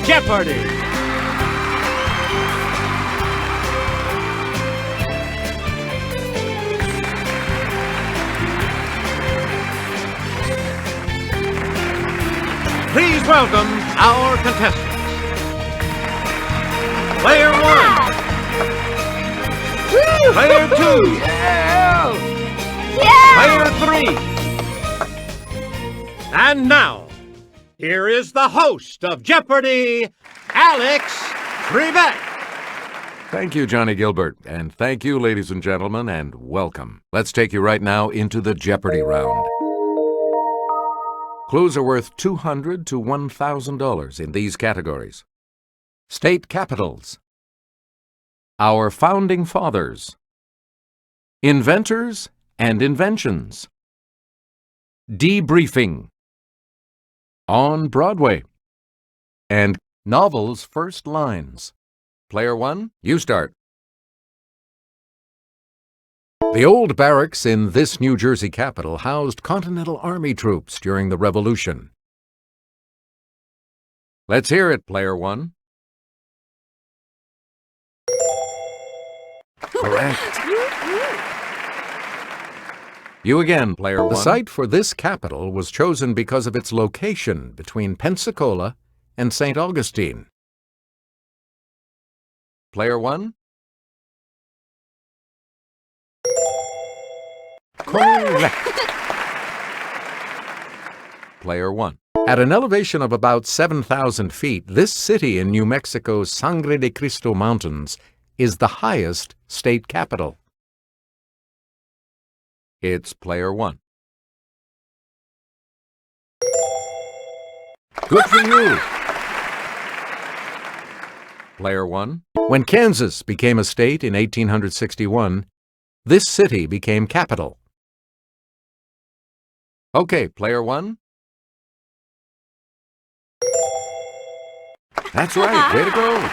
Jeopardy! Please welcome our contestants. Player 1. Player 2. Player 3. And now, here is the host of Jeopardy, Alex Trebek. Thank you, Johnny Gilbert, and thank you, ladies and gentlemen, and welcome. Let's take you right now into the Jeopardy round. Clues are worth $200 to $1,000 in these categories: state capitals, our founding fathers, inventors and inventions, debriefing, on Broadway, and novels' first lines. Player 1, you start. The old barracks in this New Jersey capital housed Continental Army troops during the Revolution. Let's hear it, Player 1. Correct. You again, Player 1. The site for this capital was chosen because of its location between Pensacola and St. Augustine. Player 1. Correct. Player 1. At an elevation of about 7,000 feet, this city in New Mexico's Sangre de Cristo Mountains is the highest state capital. It's Player 1. Good for you! Player 1. When Kansas became a state in 1861, this city became capital. Okay, Player 1. That's right, way to go!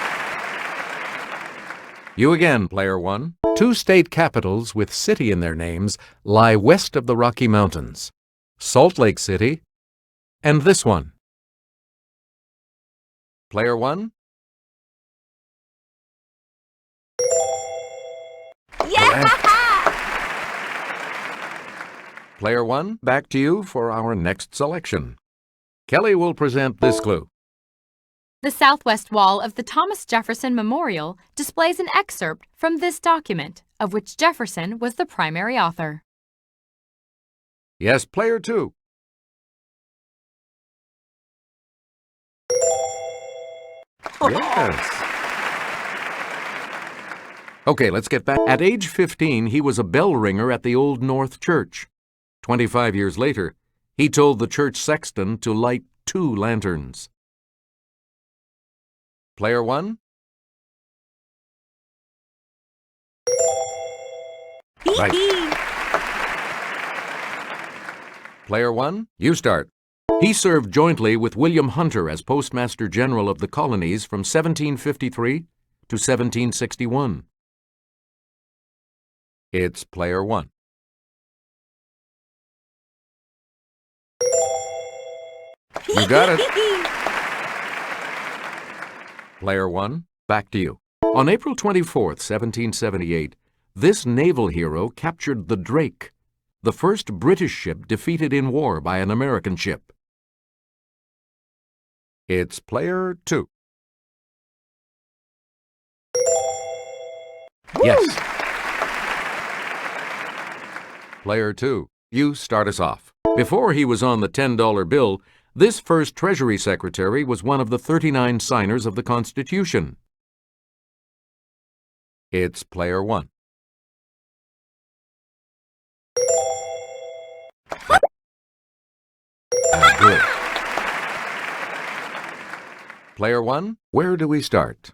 You again, Player 1. Two state capitals with city in their names lie west of the Rocky Mountains: Salt Lake City and this one. Player 1. Correct. Player 1, back to you for our next selection. Kelly will present this clue. The southwest wall of the Thomas Jefferson Memorial displays an excerpt from this document, of which Jefferson was the primary author. Yes, Player 2. Yes. Okay, let's get back. At age 15, he was a bell ringer at the Old North Church. 25 years later, he told the church sexton to light 2 lanterns. Player 1. Right. Player 1, you start. He served jointly with William Hunter as Postmaster General of the Colonies from 1753 to 1761. It's Player 1. You got it. Player 1, back to you. On April 24th, 1778, this naval hero captured the Drake, the first British ship defeated in war by an American ship. It's Player 2. Yes. Player 2, you start us off. Before he was on the $10 bill, this first Treasury Secretary was one of the 39 signers of the Constitution. It's Player 1. Good. Player 1, where do we start?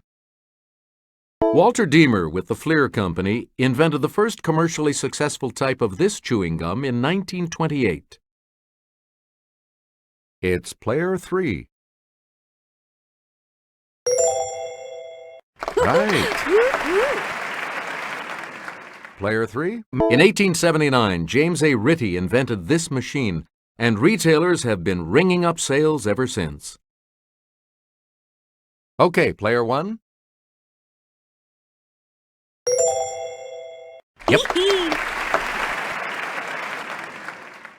Walter Deemer with the Fleer Company invented the first commercially successful type of this chewing gum in 1928. It's Player 3. Right. Player 3. In 1879, James A. Ritty invented this machine, and retailers have been ringing up sales ever since. Okay, player one. Yep.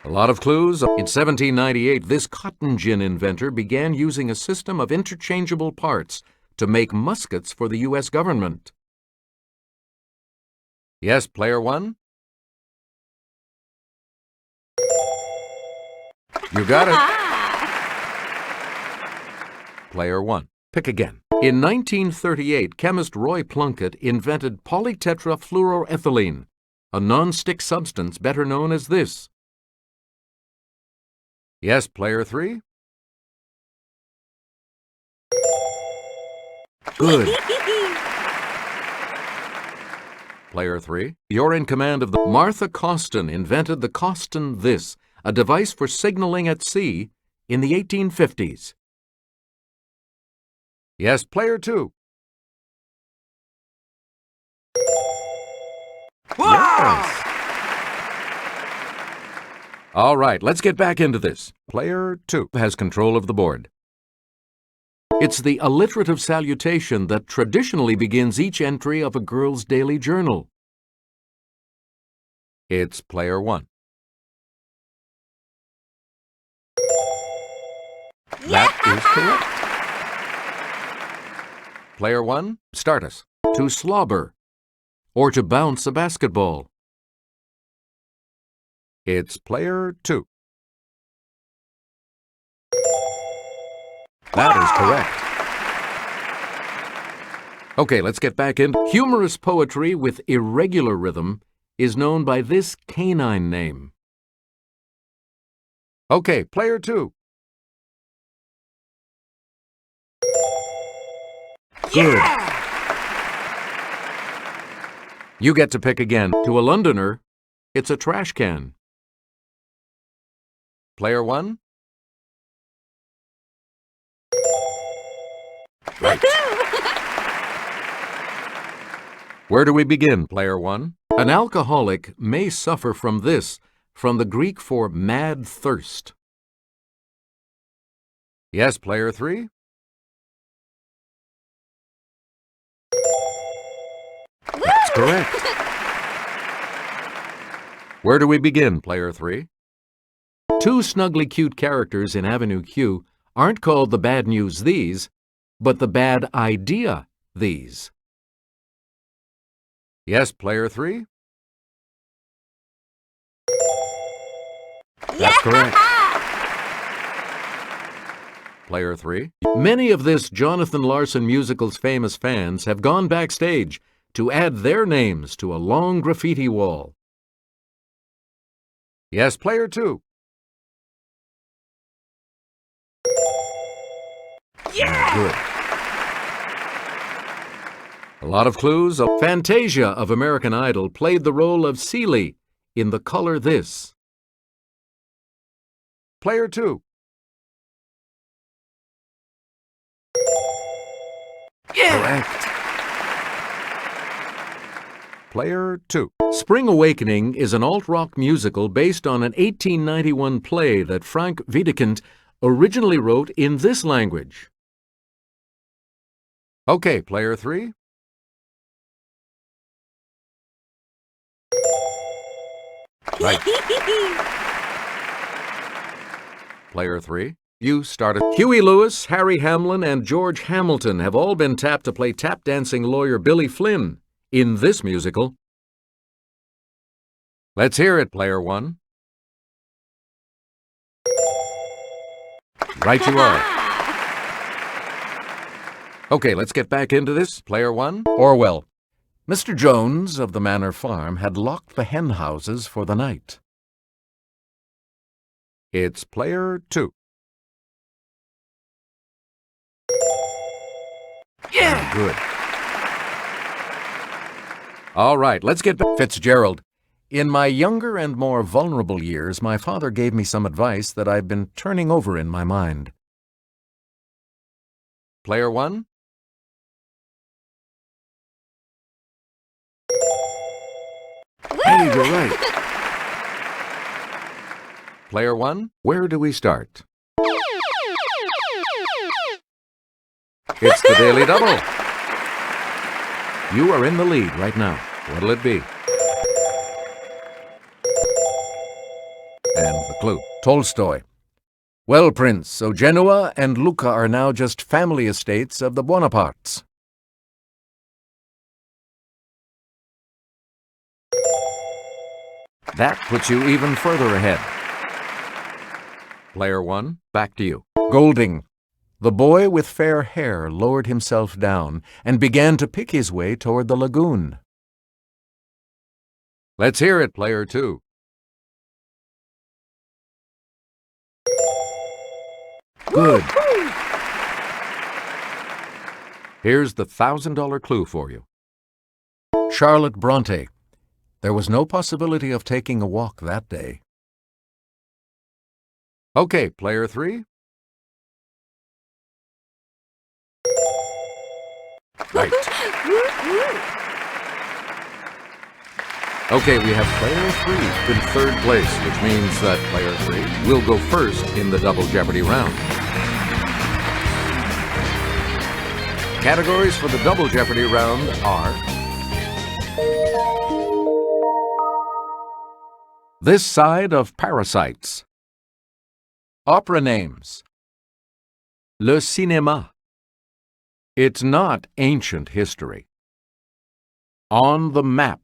A lot of clues. In 1798, this cotton gin inventor began using a system of interchangeable parts to make muskets for the U.S. government. Yes, player one. You got it. Player one. Pick again. In 1938, chemist Roy Plunkett invented polytetrafluoroethylene, a non-stick substance better known as this. Yes, player three. Good. Player three. You're in command of the... Martha Costin invented the Costin This, a device for signaling at sea in the 1850s. Yes, player two. Yes. All right, let's get back into this. Player two has control of the board. It's the alliterative salutation that traditionally begins each entry of a girl's daily journal. It's player one. That is correct. Player one, start us. To slobber, or to bounce a basketball. It's player two. That is correct. Okay, let's get back in. Humorous poetry with irregular rhythm is known by this canine name. Okay, player two. Good. You get to pick again. To a Londoner, it's a trash can. Player one. Right. Where do we begin, player one? An alcoholic may suffer from this, from the Greek for mad thirst. Yes, player three. That's correct. Where do we begin, player three? Two snugly cute characters in Avenue Q aren't called the bad news these, but the bad idea these. Yes, player three? That's correct. Player three. Many of this Jonathan Larson musical's famous fans have gone backstage to add their names to a long graffiti wall. Yes, player two. Yeah! Good. A lot of clues. Fantasia of American Idol played the role of Celie in The Color This. Player two. Yeah! Correct. Player two. Spring Awakening is an alt-rock musical based on an 1891 play that Frank Wedekind originally wrote in this language. Okay, player three. Right. Player three. You started. Huey Lewis, Harry Hamlin, and George Hamilton have all been tapped to play tap-dancing lawyer Billy Flynn in this musical. Let's hear it, player one. Right you are. Okay, let's get back into this, player one. Orwell. Mr. Jones of the Manor Farm had locked the hen houses for the night. It's player two. Yeah! Good. All right, let's get back. Fitzgerald. In my younger and more vulnerable years, my father gave me some advice that I've been turning over in my mind. Player one. Hey, you're right. Player one, where do we start? It's the Daily Double. You are in the lead right now. What'll it be? And the clue, Tolstoy. Well, Prince, so Genoa and Lucca are now just family estates of the Bonapartes. That puts you even further ahead. Player 1, back to you. Golding. The boy with fair hair lowered himself down and began to pick his way toward the lagoon. Let's hear it, Player 2. Good. Here's the $1,000 clue for you. Charlotte Bronte. There was no possibility of taking a walk that day. Okay, Player 3. Right. Okay, we have Player 3 in third place, which means that Player 3 will go first in the Double Jeopardy round. Categories for the Double Jeopardy round are This Side of Parasites, Opera Names, Le Cinéma, It's Not Ancient History, On the Map,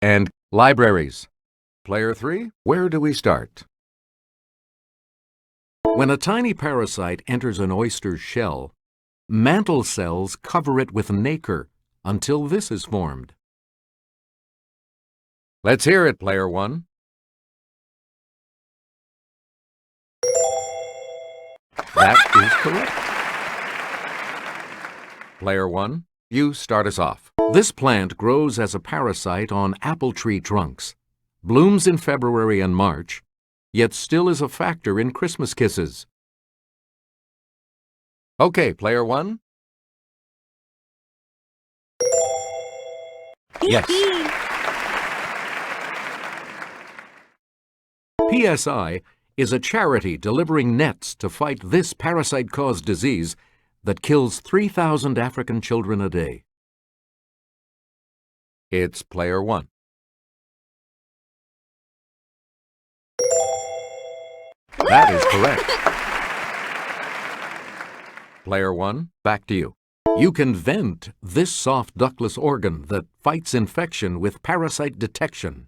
and Libraries. Player 3, where do we start? When a tiny parasite enters an oyster's shell, mantle cells cover it with nacre until this is formed. Let's hear it, Player 1. That is correct. Player 1, you start us off. This plant grows as a parasite on apple tree trunks, blooms in February and March, yet still is a factor in Christmas kisses. Okay, Player 1. Yes. PSI is a charity delivering nets to fight this parasite-caused disease that kills 3,000 African children a day. It's Player 1. That is correct. Player 1, back to you. You can vent this soft ductless organ that fights infection with parasite detection.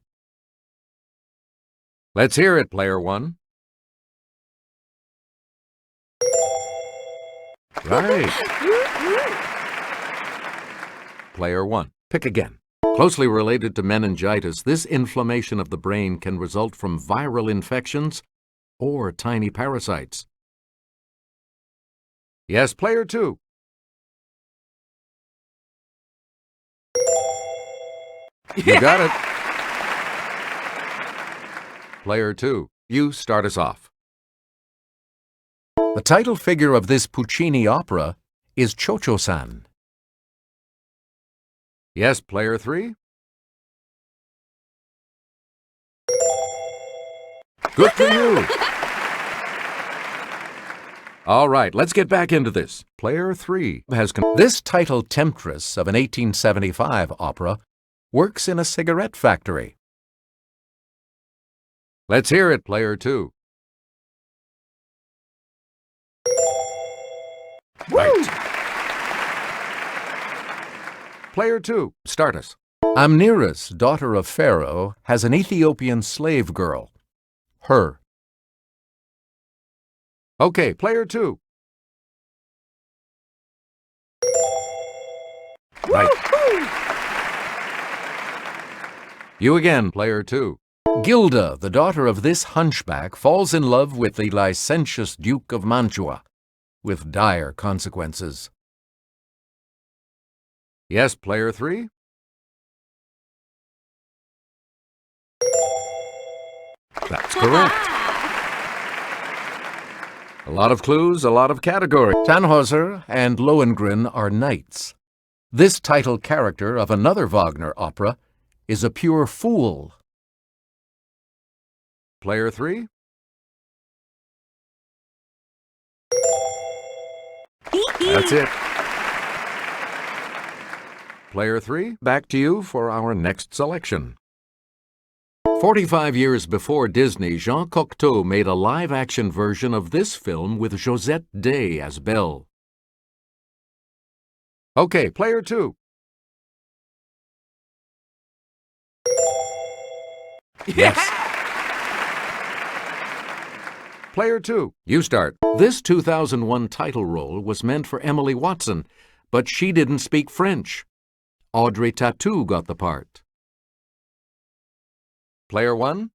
Let's hear it, Player 1. Right. Player 1, pick again. Closely related to meningitis, this inflammation of the brain can result from viral infections or tiny parasites. Yes, Player 2. You got it. Player 2, you start us off. The title figure of this Puccini opera is Cho-Cho-san. Yes, Player 3. Good for you. All right, let's get back into this. Player 3 has... This title temptress of an 1875 opera works in a cigarette factory. Let's hear it, Player 2. Right. Player 2, start us. Amneris, daughter of Pharaoh, has an Ethiopian slave girl. Her. Okay, Player 2. Right. You again, Player 2. Gilda, the daughter of this hunchback, falls in love with the licentious Duke of Mantua, with dire consequences. Yes, Player 3. That's correct. A lot of clues, a lot of categories. Tannhäuser and Lohengrin are knights. This title character of another Wagner opera is a pure fool. Player 3. That's it. Player 3, back to you for our next selection. 45 years before Disney, Jean Cocteau made a live-action version of this film with Josette Day as Belle. Okay, Player 2. Yes. Player 2, you start. This 2001 title role was meant for Emily Watson, but she didn't speak French. Audrey Tautou got the part. Player 1.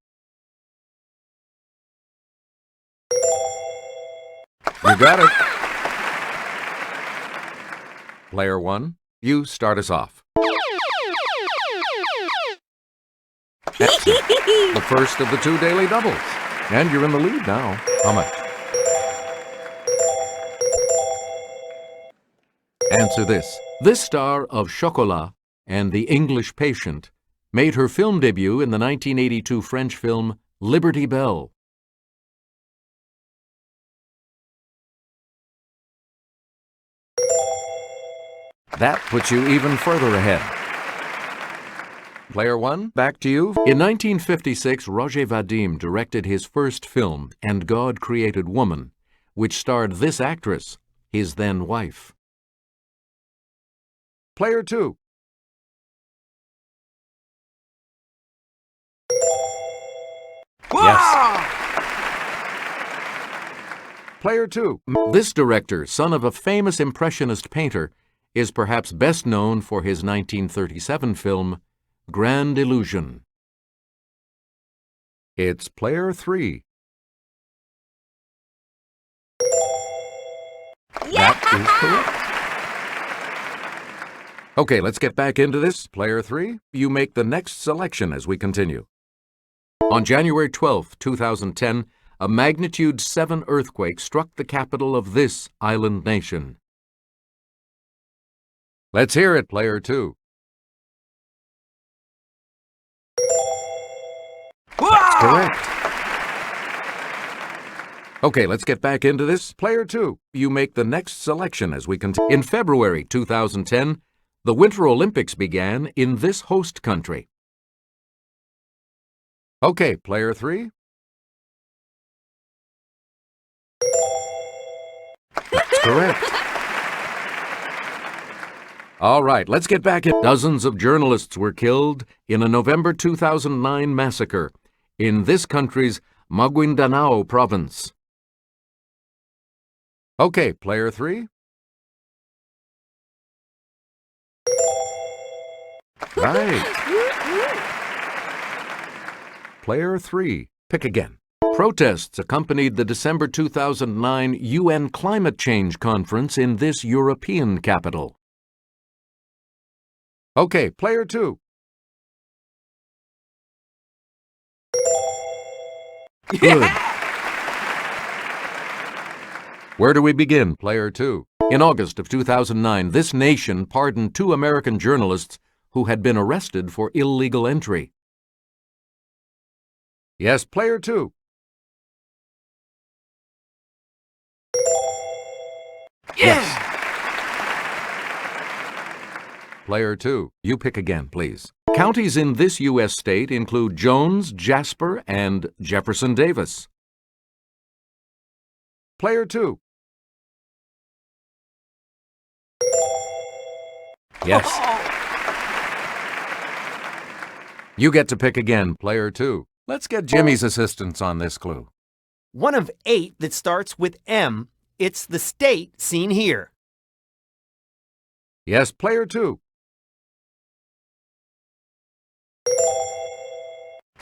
You got it. Player 1, you start us off. Excellent. The first of the 2 daily doubles. And you're in the lead now. How much? Answer this. This star of Chocolat and The English Patient made her film debut in the 1982 French film Liberty Bell. That puts you even further ahead. Player 1, back to you. In 1956, Roger Vadim directed his first film, And God Created Woman, which starred this actress, his then wife. Player 2. Yes. Player 2. This director, son of a famous Impressionist painter, is perhaps best known for his 1937 film, Grand Illusion. It's Player 3. That is correct. Okay, let's get back into this. Player 3, you make the next selection as we continue. On January 12, 2010, a magnitude 7 earthquake struck the capital of this island nation. Let's hear it, Player 2. That's correct. Okay, let's get back into this. Player 2, you make the next selection as we continue. In February 2010, the Winter Olympics began in this host country. Okay, Player 3. That's correct. All right, let's get back in. Dozens of journalists were killed in a November 2009 massacre in this country's Maguindanao province. Okay, Player 3. Right. Player 3, pick again. Protests accompanied the December 2009 UN Climate Change Conference in this European capital. Okay, Player 2. Good. Where do we begin, Player 2? In August of 2009, this nation pardoned 2 American journalists who had been arrested for illegal entry. Yes, Player 2. Yes. Player 2, you pick again, please. Counties in this U.S. state include Jones, Jasper, and Jefferson Davis. Player 2. Yes. You get to pick again, Player 2. Let's get Jimmy's assistance on this clue. One of 8 that starts with M. It's the state seen here. Yes, Player 2.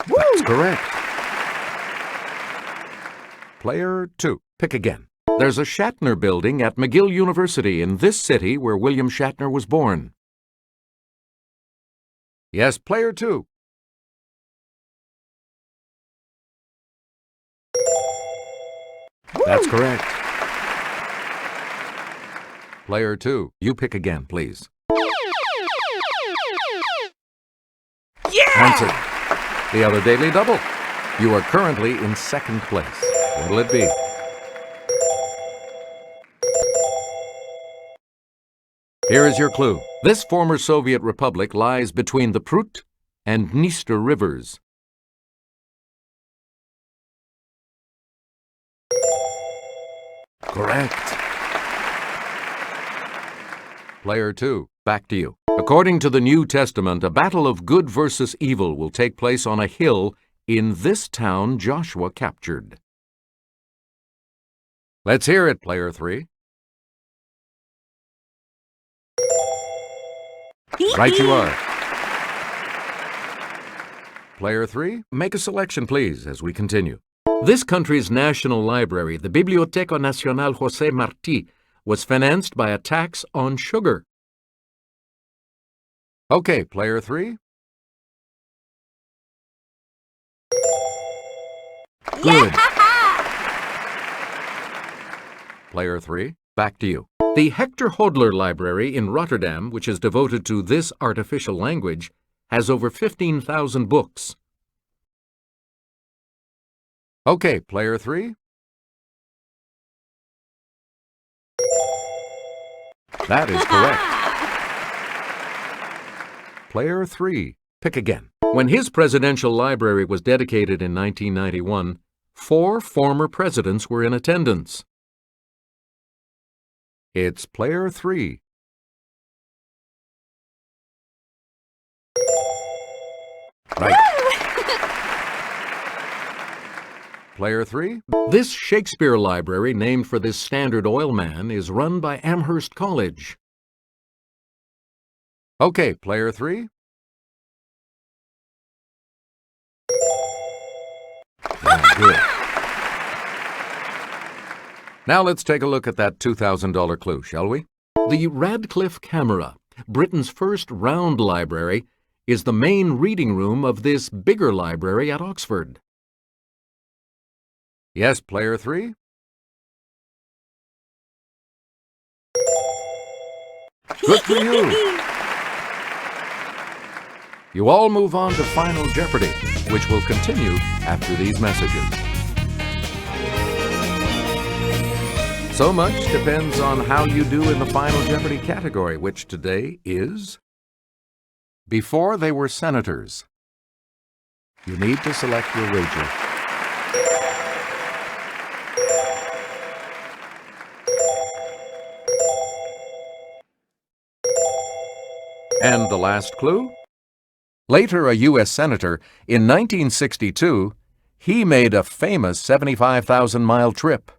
That's correct. Player 2, pick again. There's a Shatner building at McGill University in this city where William Shatner was born. Yes, Player 2. That's correct. Player 2, you pick again, please. Yeah! Answer. The other daily double. You are currently in second place. What'll it be? Here is your clue. This former Soviet republic lies between the Prut and Dniester rivers. Correct. Player 2, back to you. According to the New Testament, a battle of good versus evil will take place on a hill in this town Joshua captured. Let's hear it, Player 3. Right you are. Player 3, make a selection, please, as we continue. This country's national library, the Biblioteca Nacional José Martí, was financed by a tax on sugar. Okay, Player 3. Good. Player 3, back to you. The Hector Hodler Library in Rotterdam, which is devoted to this artificial language, has over 15,000 books. Okay, Player 3. That is correct. Player 3, pick again. When his presidential library was dedicated in 1991, 4 former presidents were in attendance. It's Player 3. Right. Player 3. This Shakespeare library, named for this Standard Oil man, is run by Amherst College. Okay, Player 3. Good. Now let's take a look at that $2,000 clue, shall we? The Radcliffe Camera, Britain's first round library, is the main reading room of this bigger library at Oxford. Yes, Player 3? Good for you! You all move on to Final Jeopardy, which will continue after these messages. So much depends on how you do in the Final Jeopardy category, which today is Before They Were Senators. You need to select your wager. And the last clue? Later a U.S. Senator, in 1962, he made a famous 75,000-mile trip.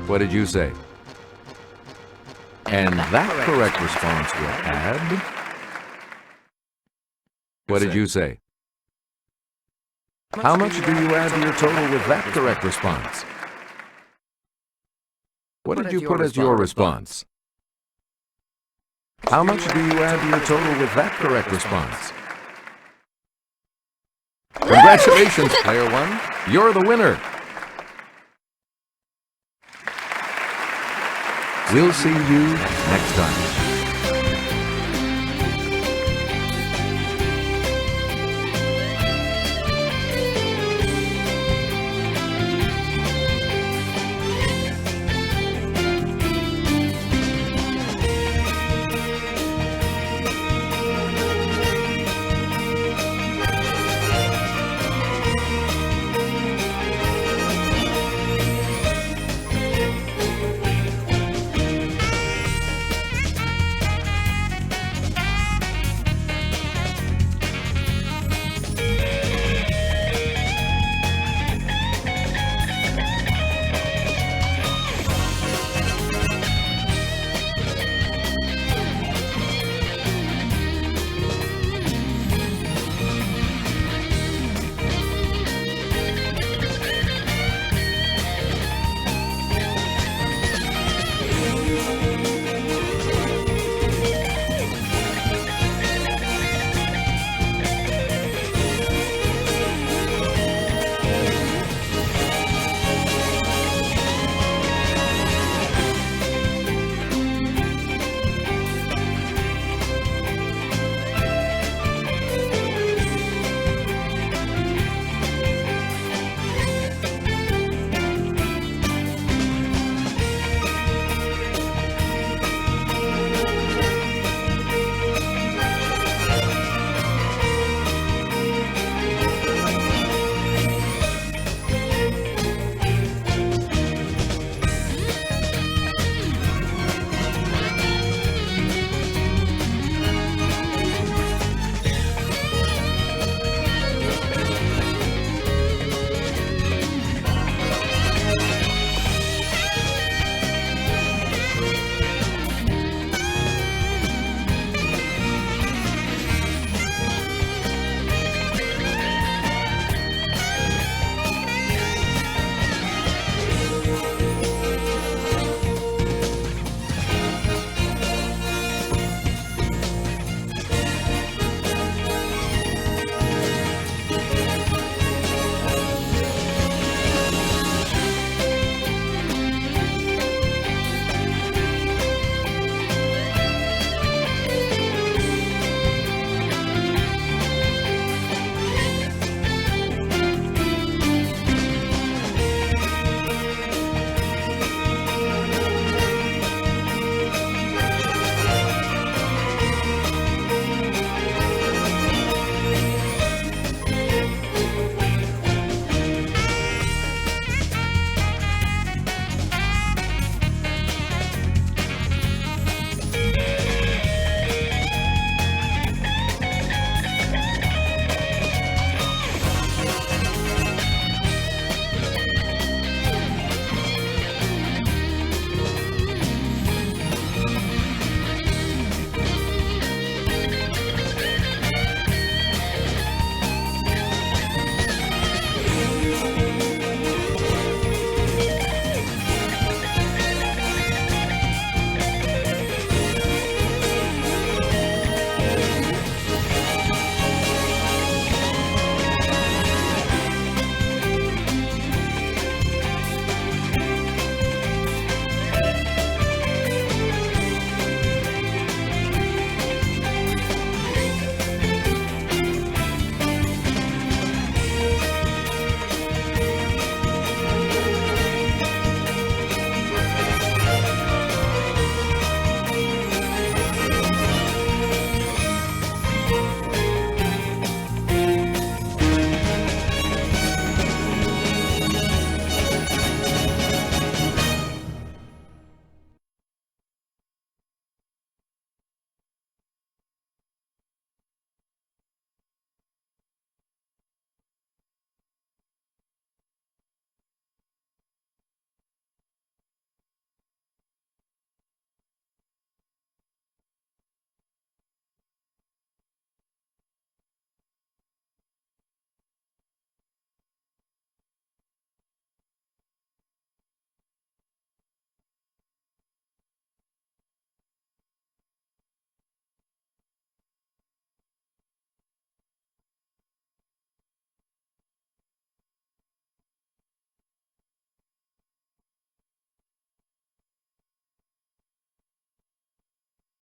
What did you say? And that correct response will add... What did you say? How much do you add to your total with that correct response? What did you put as your response? How much do you add to your total with that correct response? Congratulations, Player 1. You're the winner. We'll see you next time.